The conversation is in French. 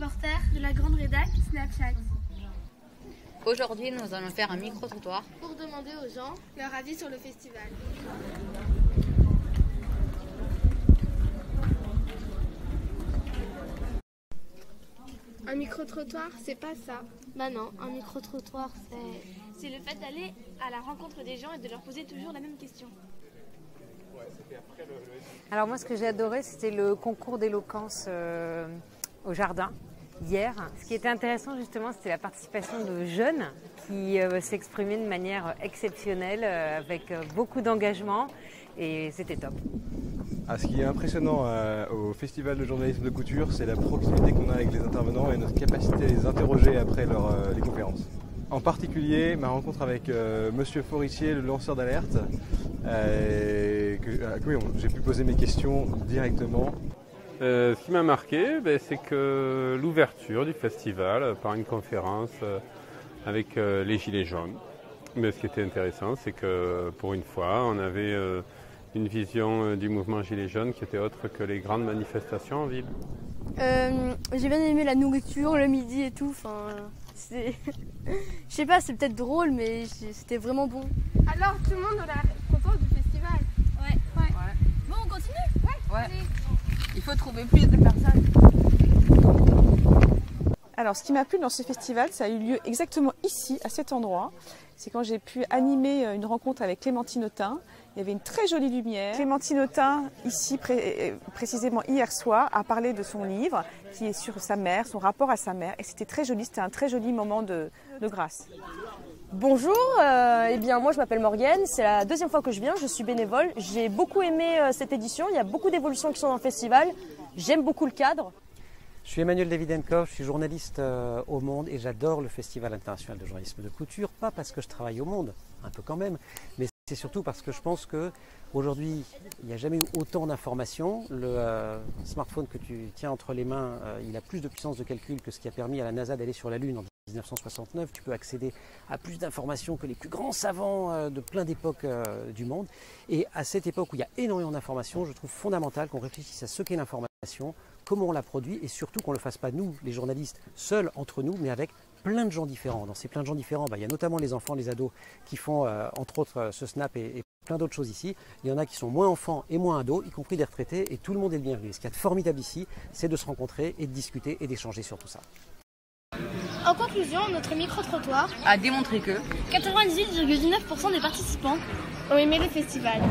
reporter de la grande rédac Snapchat. Aujourd'hui, nous allons faire un micro-trottoir pour demander aux gens leur avis sur le festival. Un micro-trottoir, c'est pas ça. Bah non, un micro-trottoir, c'est le fait d'aller à la rencontre des gens et de leur poser toujours la même question. Alors moi, ce que j'ai adoré, c'était le concours d'éloquence au jardin hier. Ce qui était intéressant justement, c'était la participation de jeunes qui s'exprimaient de manière exceptionnelle, avec beaucoup d'engagement, et c'était top. Ce qui est impressionnant au Festival de journalisme de couture, c'est la proximité qu'on a avec les intervenants et notre capacité à les interroger après les conférences. En particulier, ma rencontre avec Monsieur Forissier, le lanceur d'alerte, j'ai pu poser mes questions directement. Ce qui m'a marqué, c'est que l'ouverture du festival par une conférence avec les Gilets jaunes. Mais ce qui était intéressant, c'est que pour une fois, on avait une vision du mouvement Gilets jaunes qui était autre que les grandes manifestations en ville. J'ai bien aimé la nourriture, le midi et tout. Je sais pas, c'est peut-être drôle, mais c'était vraiment bon. Alors, tout le monde a l'air content du festival. Ouais. Bon, on continue? Ouais. Il faut trouver plus de personnes. Alors, ce qui m'a plu dans ce festival, ça a eu lieu exactement ici, à cet endroit. C'est quand j'ai pu animer une rencontre avec Clémentine Autain. Il y avait une très jolie lumière. Clémentine Autain, ici, précisément hier soir, a parlé de son livre qui est sur sa mère, son rapport à sa mère. Et c'était très joli, c'était un très joli moment de grâce. Bonjour, moi je m'appelle Morgane, c'est la deuxième fois que je viens, je suis bénévole. J'ai beaucoup aimé cette édition, il y a beaucoup d'évolutions qui sont dans le festival, j'aime beaucoup le cadre. Je suis Emmanuel Davidenko, je suis journaliste au Monde et j'adore le Festival international de journalisme de couture, pas parce que je travaille au Monde, un peu quand même, mais c'est surtout parce que je pense qu'aujourd'hui, il n'y a jamais eu autant d'informations. Le smartphone que tu tiens entre les mains, il a plus de puissance de calcul que ce qui a permis à la NASA d'aller sur la Lune en 1969. Tu peux accéder à plus d'informations que les plus grands savants de plein d'époques du monde. Et à cette époque où il y a énormément d'informations, je trouve fondamental qu'on réfléchisse à ce qu'est l'information, comment on la produit et surtout qu'on ne le fasse pas nous, les journalistes, seuls entre nous, mais avec plein de gens différents. Dans ces plein de gens différents, il y a notamment les enfants, les ados qui font entre autres ce Snap et plein d'autres choses ici. Il y en a qui sont moins enfants et moins ados, y compris des retraités, et tout le monde est le bienvenu. Ce qui est formidable ici, c'est de se rencontrer et de discuter et d'échanger sur tout ça. En conclusion, notre micro-trottoir A démontré que 98,19% des participants ont aimé le festival.